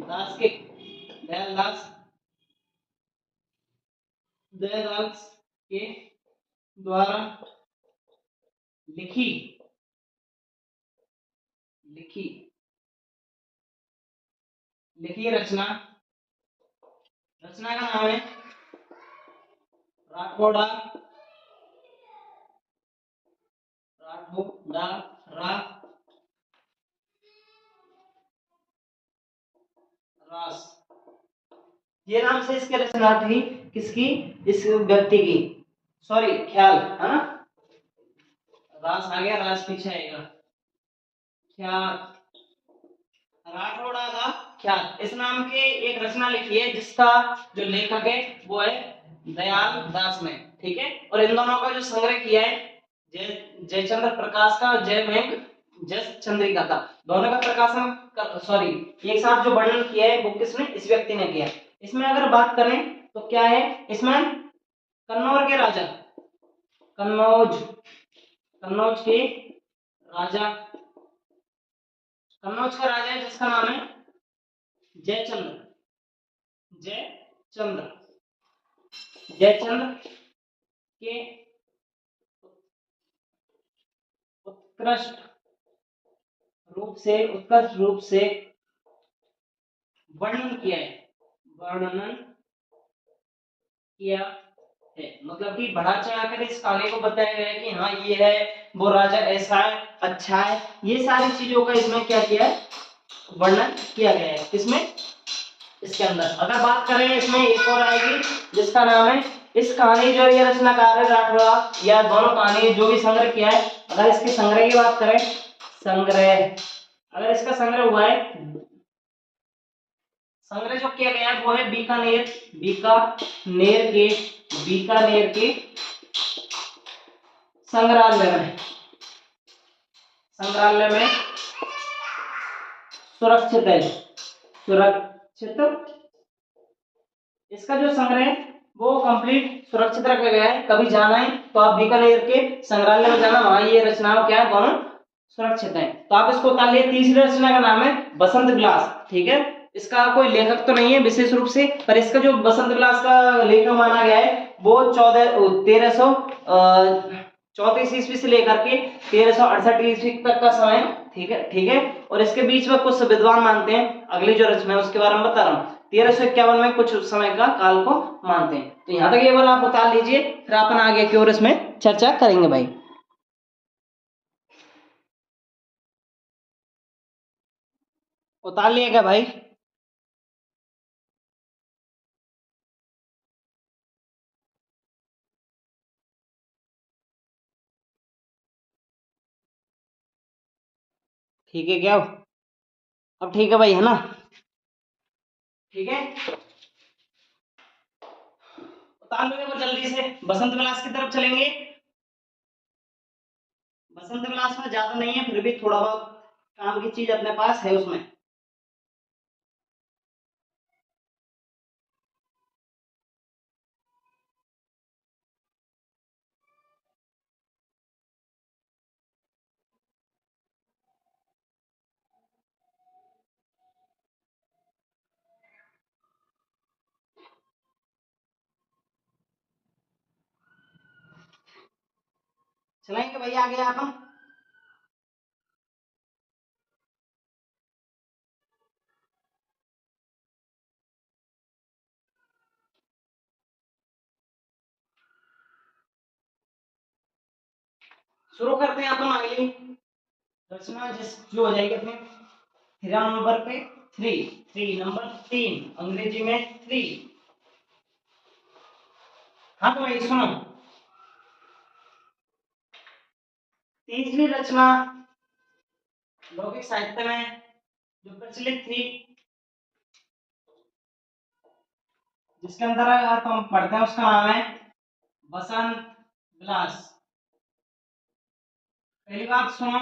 दास के दयालदास दयालदास के द्वारा लिखी लिखी लिखी रचना रचना का नाम है राठौड़ा राठौड़ा रास, ये नाम से इसकी रचना थी, किसकी, इस व्यक्ति की, सॉरी ख्याल है ना, रास आ गया, रास पीछे आएगा, ख्याल, राठौड़ा का ख्याल, इस नाम के एक रचना लिखी है जिसका जो लेखक है वो है दयाल दास ने, ठीक है। और इन दोनों का जो संग्रह किया है जयचंद्र प्रकाश का और जयमेघ जस चंद्रिका का, दोनों का प्रकाशन सॉरी एक साथ जो वर्णन किया है वो किसने, इस व्यक्ति ने किया। इसमें अगर बात करें तो क्या है, इसमें कन्नौज के राजा, कन्नौज के राजा, कन्नौज का राजा है जिसका नाम है जयचंद्र के उत्कृष्ट रूप से वर्णन किया है, मतलब कि बढ़ा चढ़ाकर इस कहानी को बताया गया है कि हाँ ये है, वो राजा ऐसा है, अच्छा है, ये सारी चीजों का इसमें क्या किया है, वर्णन किया गया है। किसमें, इसके अंदर। अगर बात करें इसमें एक और आएगी जिसका नाम है, इस कहानी जो ये रचनाकार है राठौड़ा, या दोनों कहानी जो भी संग्रह किया है, अगर इसके संग्रह की बात करें, संग्रह, अगर इसका संग्रह हुआ है, संग्रह जो किया गया है वो है बीकानेर, बीकानेर के, बीकानेर के संग्रहालय में, संग्रहालय में सुरक्षित है, सुरक्षित, इसका जो संग्रह है वो कंप्लीट सुरक्षित रखा गया है। कभी जाना है तो आप बीकानेर के संग्रहालय में जाना, वहां ये रचनाओं क्या है, दोनों सुरक्षित हैं। तो आप इसको उतार लिए। तीसरी रचना का नाम है बसंत विलास, ठीक है। इसका कोई लेखक तो नहीं है विशेष रूप से, पर इसका जो बसंत विलास का लेखक माना गया है वो 1334 ईस्वी से लेकर के 1368 ईस्वी तक का समय, ठीक है, ठीक है। और इसके बीच में कुछ विद्वान मानते हैं, अगली जो रचना है उसके बारे में बता रहा हूँ, 1351 में कुछ समय का काल को मानते हैं। तो यहाँ तक एक बार आप उतार लीजिए, फिर अपन आगे की ओर इसमें चर्चा करेंगे भाई। उतार लिएगा भाई। ठीक है क्या, अब ठीक है भाई, है ना, ठीक है। उतार लोगे वो जल्दी से, बसंत विलास की तरफ चलेंगे। बसंत विलास में ज्यादा नहीं है, फिर भी थोड़ा बहुत काम की चीज अपने पास है उसमें। चलेंगे भैया आगे आप। शुरू करते हैं अपन अगली रचना, जिस जो हो जाएगी अपने 3 नंबर पे, थ्री, थ्री नंबर 3, अंग्रेजी में 3। हाँ तो भाई सुनो, तीसरी रचना लौकिक साहित्य में जो प्रचलित थी, जिसके अंदर तो हम पढ़ते हैं, उसका नाम है बसंत विलास। पहली बात सुनो,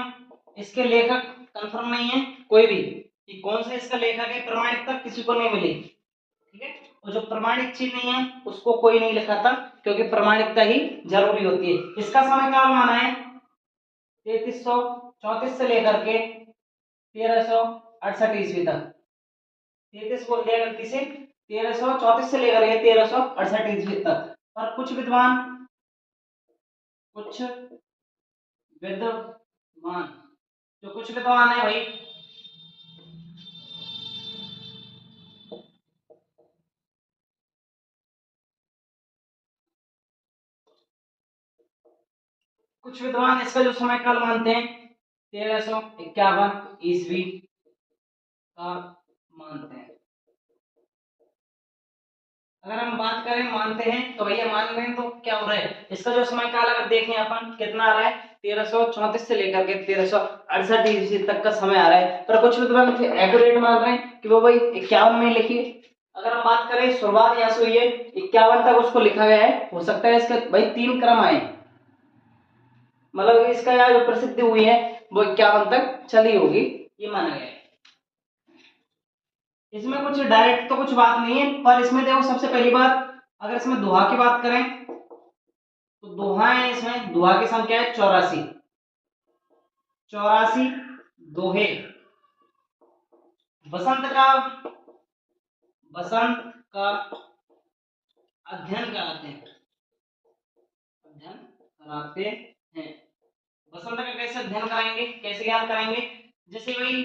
इसके लेखक कंफर्म नहीं है कोई भी कि कौन सा इसका लेखक है, प्रमाणिकता किसी को नहीं मिली, ठीक है। और जो प्रमाणिक चीज नहीं है उसको कोई नहीं लिखा था, क्योंकि प्रमाणिकता ही जरूरी होती है। इसका समय काल माना है 3334 से लेकर के 1368 ईस्वी तक। 33 बोल दिया गलती से, 1334 से लेकर के 1368 ईस्वी तक। और कुछ विद्वान, कुछ विद्वान, जो कुछ विद्वान है भाई, कुछ विद्वान इसका जो समय काल मानते हैं 1351 ईस्वी का मानते हैं। अगर हम बात करें मानते हैं तो भैया मान रहे हैं तो क्या हो रहा है, इसका जो समय काल अगर देखें अपन कितना आ रहा है, 1334 से लेकर के 1368 ईस्वी तक का समय आ रहा है। पर कुछ विद्वान एक्यूरेट मान रहे हैं कि वो भाई 51 में लिखी। अगर हम बात करें शुरुआत यहाँ से हुई है, 51 तक उसको लिखा गया है, हो सकता है इसके भाई 3 क्रम आए, मतलब इसका यहाँ जो प्रसिद्धि हुई है वो 51 तक चली होगी, ये माना गया है। इसमें कुछ डायरेक्ट तो कुछ बात नहीं है, पर इसमें देखो सबसे पहली बात, अगर इसमें दोहा की बात करें तो दोहा है, इसमें दोहा की संख्या है 84, 84 दोहे। बसंत का, बसंत का अध्ययन कराते हैं, अध्ययन कराते हैं। बसंत का कैसे अध्ययन कराएंगे, कैसे ज्ञान कराएंगे, जैसे भाई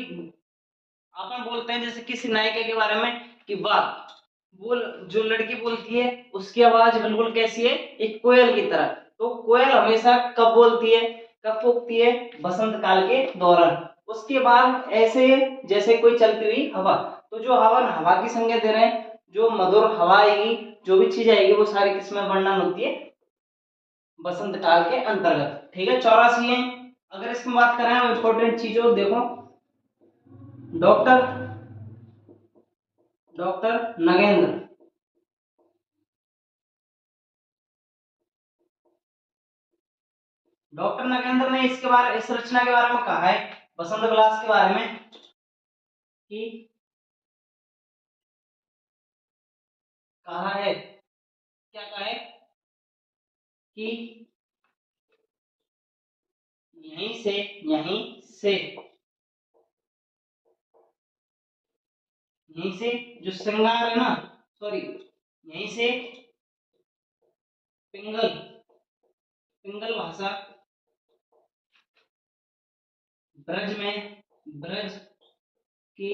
अपन बोलते हैं जैसे किसी नायिका के बारे में कि वाह वो जो लड़की बोलती है उसकी आवाज बिल्कुल कैसी है, एक कोयल की तरह। तो कोयल हमेशा कब बोलती है, कब कूकती है, बसंत काल के दौरान। उसके बाद ऐसे जैसे कोई चलती हुई हवा, तो जो हवा हवा की संज्ञा दे रहे हैं, जो मधुर हवा आएगी, जो भी चीज आएगी, वो सारी किसमें वर्णन होती है, बसंत काल के अंतर्गत। ठीक है, 84 है। अगर इसमें बात करें इंपॉर्टेंट चीजों, देखो doctor doctor Nagendra, doctor Nagendra ने इसके बारे, इस रचना के बारे में कहा है, बसंत विलास के बारे में, कि कहा है, क्या कहा है, कि यहीं से, यहीं से, यहीं से जो श्रृंगार है ना, सॉरी, यहीं से पिंगल, पिंगल भाषा ब्रज में, ब्रज की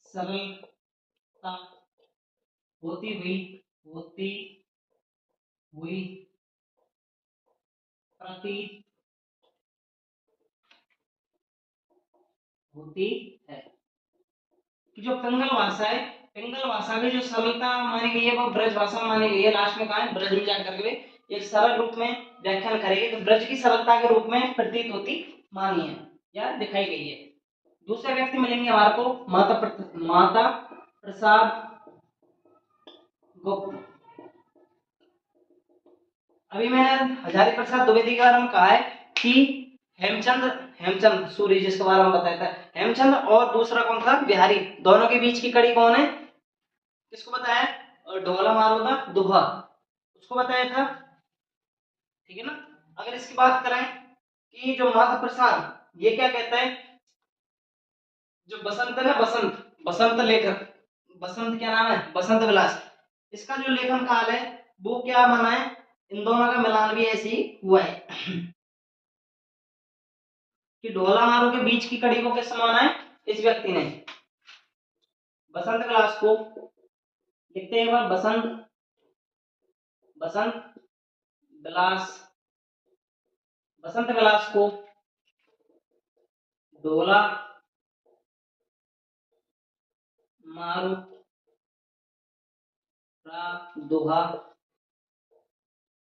सरलता होती हुई, होती हुई प्रतीत होती है। कि जो पिंगल भाषा है, पिंगल भाषा की जो सरलता मानी गई है वो ब्रज भाषा मानी गई है। लास्ट में कहा है ब्रज में जाकर के एक सरल रूप में व्याख्यान करेगी, तो ब्रज की सरलता के रूप में प्रतीत होती मानी है या दिखाई गई है। दूसरे व्यक्ति मिलेंगे हमारे को, माता प्रसाद गुप्त। अभी मैंने हजारी प्रसाद द्विवेदी के बारे में कहा है कि हेमचंद, हेमचंद सूरी जिसके बारे में बताया था, हेमचंद और दूसरा कौन था, बिहारी, दोनों के बीच की कड़ी कौन है, किसको बताया, और ढोला मारूदा दुहा, उसको बताया था। ठीक है ना। अगर इसकी बात करें कि जो माता प्रसाद, ये क्या कहता है, जो बसंत है ना, बसंत, बसंत लेखक, बसंत क्या नाम है, बसंत विलास, इसका जो लेखन काल है वो क्या माना है, इन दोनों का मिलान भी ऐसे ही हुआ है कि ढोला मारू के बीच की कड़ी को किस माना है, इस व्यक्ति ने, बसंत विलास को। लिखते हैं एक बार, बसंत, बसंत विलास, बसंत विलास को ढोला मारू दोहा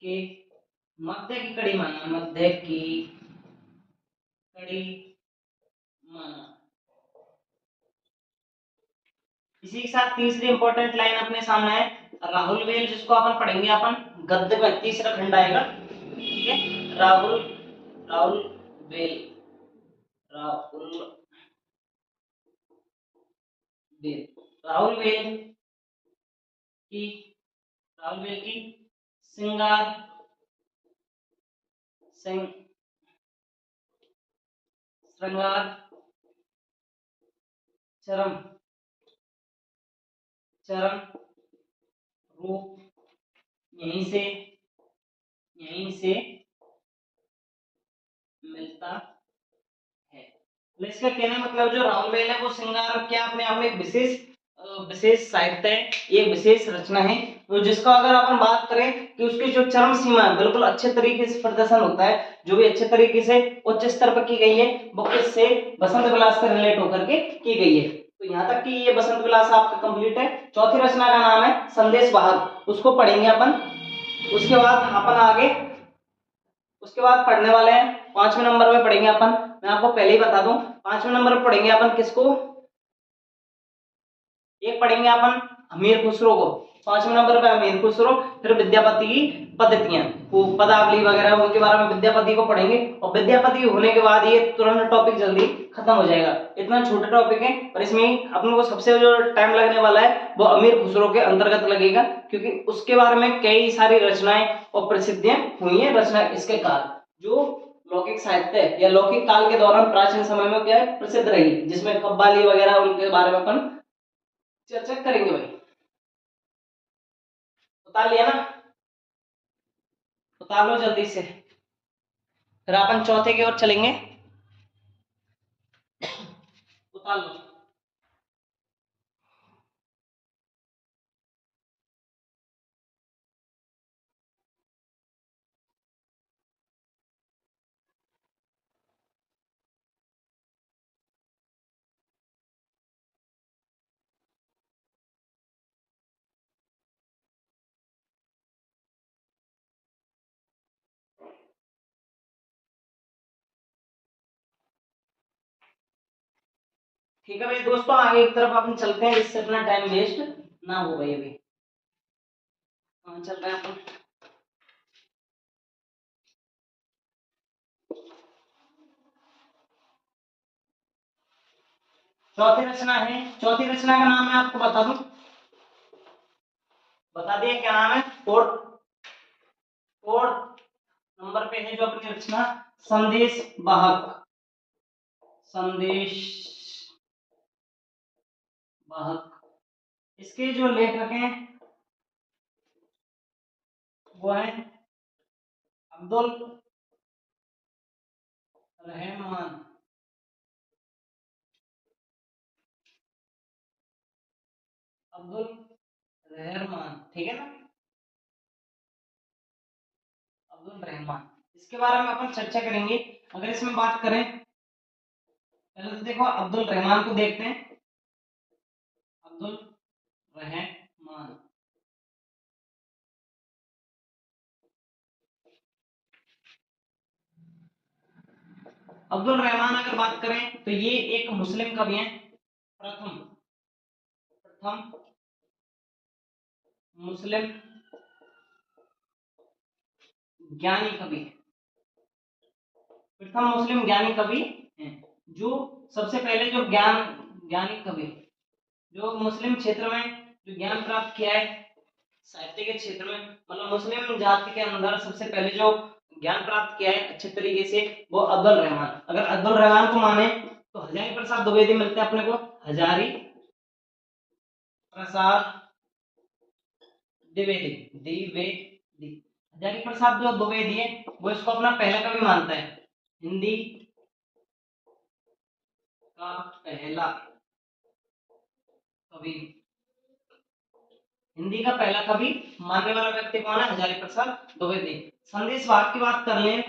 के मध्य की कड़ी माना, मध्य की कड़ी माना। इसी के साथ तीसरी इंपॉर्टेंट लाइन अपने सामने है, राहुल वेल, जिसको अपन पढ़ेंगे, अपन गद्य में तीसरा खंड आएगा। ठीक है, Rahul, Rahul well, Rahul well, Rahul well की, राहुल वेल की श्रृंगार, श्रृंगार चरम, चरम रूप यहीं से, यहीं से मिलता है। तो इसका कहने मतलब जो राहुल वेल है वो श्रृंगार क्या अपने आप में एक विशेष विशेष साहित्य है, ये विशेष रचना है, तो जिसका अगर अपन बात करें कि उसकी जो चरम सीमा है बिल्कुल अच्छे तरीके से प्रदर्शन होता है, जो भी अच्छे तरीके से उच्च स्तर पर की गई है, वो किससे, बसंत विलास से रिलेट होकर के की गई है। तो यहाँ तक कि ये बसंत विलास आपका कंप्लीट है। चौथी रचना का नाम है संदेश वाहक, उसको पढ़ेंगे अपन। उसके बाद अपन आगे, उसके बाद पढ़ने वाले हैं 5वें नंबर में पढ़ेंगे अपन, मैं आपको पहले ही बता दूं, 5वें नंबर पर पढ़ेंगे अपन किसको, एक पढ़ेंगे अपन अमीर खुसरो को, 5वें नंबर पे अमीर खुसरो, फिर विद्यापति की पद्धतियां, वो पदावली वगैरह उनके बारे में विद्यापति को पढ़ेंगे, और विद्यापति होने के बाद ये तुरंत टॉपिक जल्दी खत्म हो जाएगा। इतना छोटा टॉपिक है, और इसमें अपन को सबसे जो टाइम लगने वाला है वो अमीर खुसरो के अंतर्गत लगेगा, क्योंकि उसके बारे में कई सारी रचनाएं और प्रसिद्धियां हुई है रचना इसके काल, जो लौकिक साहित्य या लौकिक काल के दौरान प्राचीन समय में क्या है प्रसिद्ध रही, जिसमें कव्वाली वगैरह उनके बारे में अपन चर्चा करेंगे भाई। उतार लिया ना, उतार लो जल्दी से, फिर अपन चौथे की ओर चलेंगे। उतार लो। ठीक है भाई दोस्तों, आगे एक तरफ अपन चलते हैं जिससे अपना टाइम वेस्ट ना हो भाई। अभी कहाँ चल रहे हैं अपन? चौथी रचना है, चौथी रचना का नाम मैं आपको बता दूं, बता दिया क्या नाम है? फोर्थ, फोर्थ नंबर पे है जो अपनी रचना संदेश वाहक, संदेश वाहक। इसके जो लेखक हैं वो है अब्दुल रहमान, अब्दुल रहमान, ठीक है ना, अब्दुल रहमान। इसके बारे में अपन चर्चा करेंगे। अगर इसमें बात करें, पहले तो देखो अब्दुल रहमान को देखते हैं। अब्दुल रहमान, अब्दुल रहमान अगर बात करें तो ये एक मुस्लिम कवि हैं, प्रथम प्रथम मुस्लिम ज्ञानी कवि, प्रथम मुस्लिम ज्ञानी कवि हैं, जो सबसे पहले जो ज्ञानी कवि, जो मुस्लिम क्षेत्र में जो ज्ञान प्राप्त किया है साहित्य के क्षेत्र में, मतलब मुस्लिम जाति के अंदर सबसे पहले जो ज्ञान प्राप्त किया है अच्छे तरीके से, वो अब्दुल रहमान। अगर अब्दुल रहमान को माने तो हजारी प्रसाद द्विवेदी मिलते हैं अपने को, हजारी प्रसाद द्विवेदी, द्विवेदी, हजारी प्रसाद जो द्विवेदी है वो इसको अपना पहला कवि मानता है, हिंदी का पहला कवि, हिंदी का पहला कवि मानने वाला व्यक्ति कौन है? हजारी प्रसाद द्विवेदी। संदेश वाहक की बात कर लें,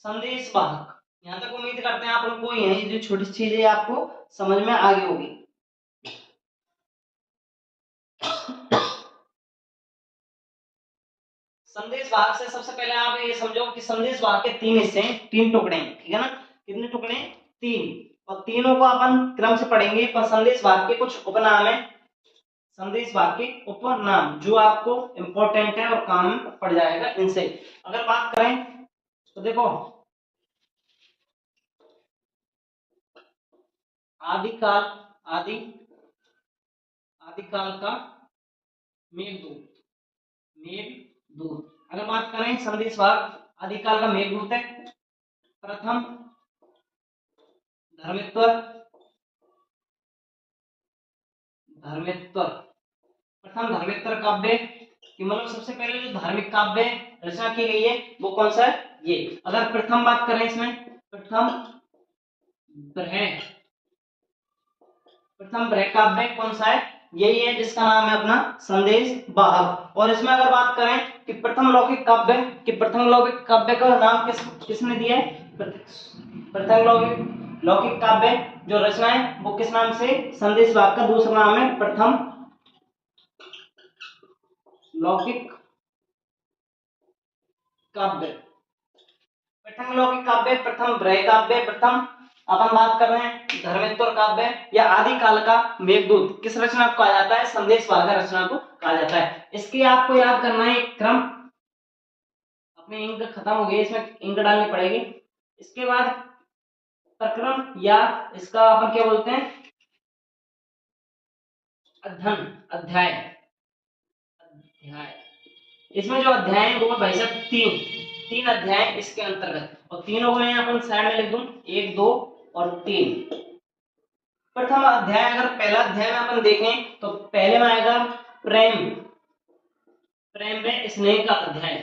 संदेश वाहक, यहां तक उम्मीद करते हैं आप लोग को ये जो छोटी चीजें आपको समझ में आ गई होगी। संदेश वाहक से सबसे पहले आप ये समझो कि संदेश वाहक के तीन हिस्से हैं, तीन टुकड़े हैं, ठीक है ना? कितने टुकड़े हैं? तीन, और तीनों को अपन क्रम से पढ़ेंगे। पर संदेश वाहक के कुछ उपनाम है, संदेश वाहक के उपनाम जो आपको इंपॉर्टेंट है और काम में पड़ जाएगा इनसे। अगर बात करें तो देखो, आदिकाल, आदि आदिकाल का मेघदूत, मेघदूत। अगर बात करें संदेश वाहक आदिकाल का मेघदूत है, प्रथम धर्मेश्वर, धर्मेश्वर, प्रथम धर्मेश्वर काव्य कि मतलब सबसे पहले जो धार्मिक काव्य रचना की गई है वो कौन सा है? ये। अगर प्रथम बात करें इसमें, प्रथम ब्रह, प्रथम ब्रह काव्य कौन सा है? यही है जिसका नाम है अपना संदेश वाहक। और इसमें अगर बात करें कि प्रथम लौकिक काव्य, कि प्रथम लौकिक काव्य का नाम किसने दिया है? प्रथम लौकिक लौकिक काव्य जो रचना है वो किस नाम से? संदेश वाहक का दूसरा नाम है प्रथम लौकिक काव्य, प्रथम लौकिक काव्य, प्रथम ब्रह काव्य, प्रथम अपन बात कर रहे हैं धर्मेश्वर काव्य या आदिकाल का मेघदूत, किस रचना को कहा जाता है? संदेश वाहक रचना को कहा जाता है। इसके आपको याद करना है एक क्रम, अपनी इंक खत्म हो गई, इसमें इंक डालनी पड़ेगी। इसके बाद प्रक्रम या इसका अपन क्या बोलते हैं? अध्ययन, अध्याय, अध्याय। इसमें जो अध्याय है वो भाई साहब तीन अध्याय इसके अंतर्गत, और तीनों को मैं अपन साइड में लिख दूं, 1 2 और 3। प्रथम अध्याय, अगर पहला अध्याय में अपन देखें तो पहले में आएगा प्रेम, प्रेम में स्नेह का अध्याय,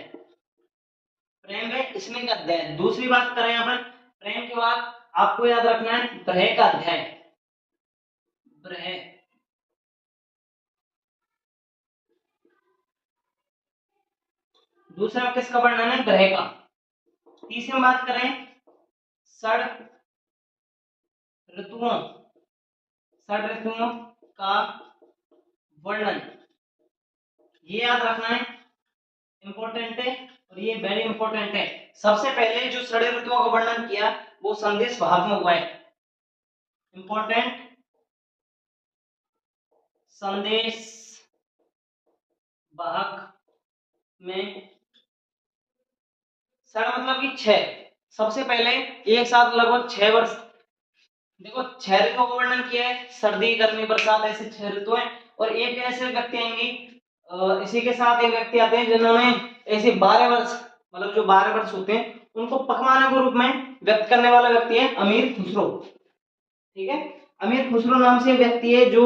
प्रेम में स्नेह का अध्याय। दूसरी बात करें अपन प्रेम के बाद आपको याद रखना है ब्रह का अध्याय, ब्रह। दूसरा किसका वर्णन है? ग्रह का। तीसरी बात करें षड ऋतुओं, षड ऋतुओं का वर्णन, ये याद रखना है, इंपॉर्टेंट है और ये वेरी इंपॉर्टेंट है। सबसे पहले जो षड ऋतुओं का वर्णन किया वो संदेश वाहक में हुआ है, इंपॉर्टेंट संदेश वाहक में सर मतलब कि 6 सबसे पहले एक साथ लगभग 6 वर्ष, देखो 6 ऋतुओं का वर्णन किया है, सर्दी गर्मी बरसात ऐसे 6 ऋतु हैं। और एक ऐसे व्यक्ति आएंगे, इसी के साथ एक व्यक्ति आते हैं जिन्होंने ऐसे 12 वर्ष, मतलब जो 12 वर्ष होते हैं उनको पकवानों के रूप में व्यक्त करने वाला व्यक्ति है अमीर खुसरो। ठीक है, अमीर खुसरो नाम से व्यक्ति है जो,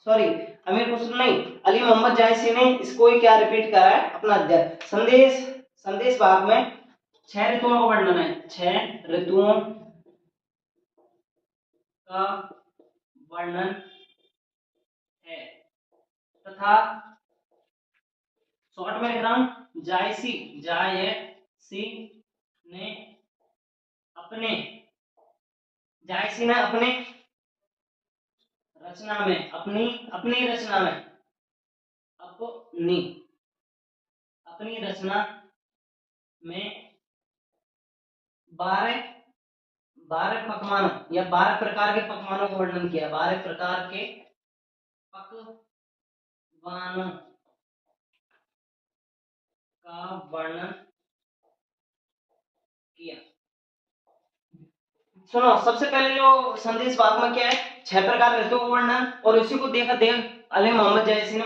सॉरी अमीर खुसरो नहीं, अली मोहम्मद जायसी ने इसको ही क्या रिपीट करा है अपना अध्याय संदेश भाग में 6 ऋतुओं का वर्णन है, 6 ऋतुओं का वर्णन है तथा शॉर्ट में लिख रहा हूं, जायसी ने अपने रचना में अपनी रचना में 12 पकवानों या 12 प्रकार के पकवानों का वर्णन किया, 12 प्रकार के पकवानों का वर्णन किया। सुनो, सबसे पहले जो संदेश भाग में क्या है, 6 प्रकार ऋतुओं का वर्णन, और उसी को देखा मलिक मोहम्मद जायसी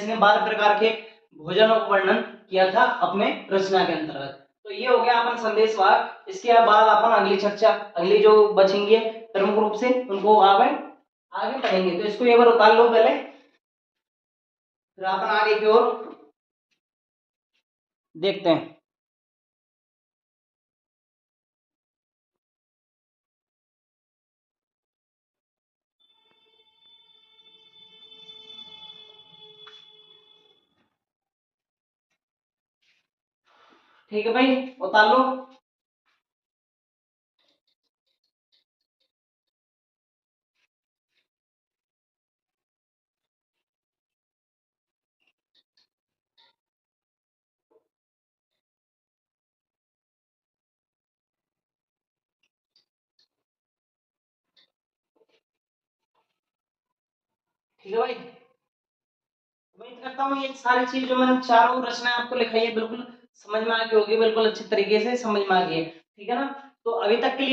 ने 12 प्रकार के भोजनों का वर्णन किया था अपने रचना के अंतर्गत। तो ये हो गया अपन संदेश भाग। इसके बाद अपन अगली चर्चा, अगली जो बचेंगे प्रमुख रूप से उनको आगे पढ़ेंगे। तो इसको एक बार उतार लो पहले, फिर अपन आगे की ओर देखते हैं। ठीक है भाई, उतार लो। ठीक है भाई, उम्मीद करता हूँ ये सारी चीज जो मैंने चारों रचना आपको लिखाई है बिल्कुल समझ में आ गई होगी, बिल्कुल अच्छे तरीके से समझ में आ गई है। ठीक है ना, तो अभी तक के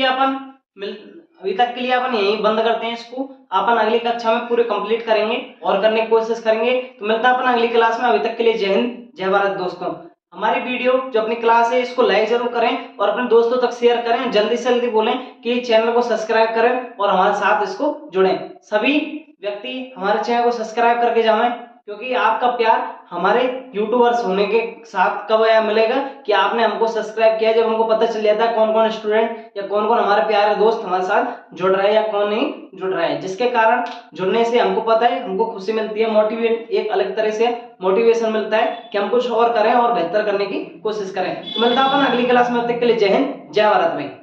लिए अपन यही बंद करते हैं इसको। अपन अगली कक्षा में पूरे कंप्लीट करेंगे और करने की कोशिश करेंगे। तो मिलता है अपन अगली क्लास में। अभी तक के लिए जय हिंद जय भारत दोस्तों। हमारी वीडियो जो अपनी क्लास है इसको लाइक जरूर करें और अपने दोस्तों तक शेयर करें। जल्दी से जल्दी बोलें कि चैनल को सब्सक्राइब करें और हमारे साथ इसको जुड़ें। सभी व्यक्ति हमारे चैनल को सब्सक्राइब करके जाएं, क्योंकि आपका प्यार हमारे यूट्यूबर्स होने के साथ कब मिलेगा कि आपने हमको सब्सक्राइब किया, जब हमको पता चल जाता है कौन कौन स्टूडेंट या कौन कौन हमारे प्यारे दोस्त हमारे साथ जुड़ रहा है या कौन नहीं जुड़ रहा है, जिसके कारण जुड़ने से हमको पता है, हमको खुशी मिलती है, मोटिवेट एक अलग तरह से मोटिवेशन मिलता है कि हम कुछ और करें और बेहतर करने की कोशिश करें। तो मिलता है अपन अगली क्लास में, तब तक के लिए जय हिंद जय भारत भाई।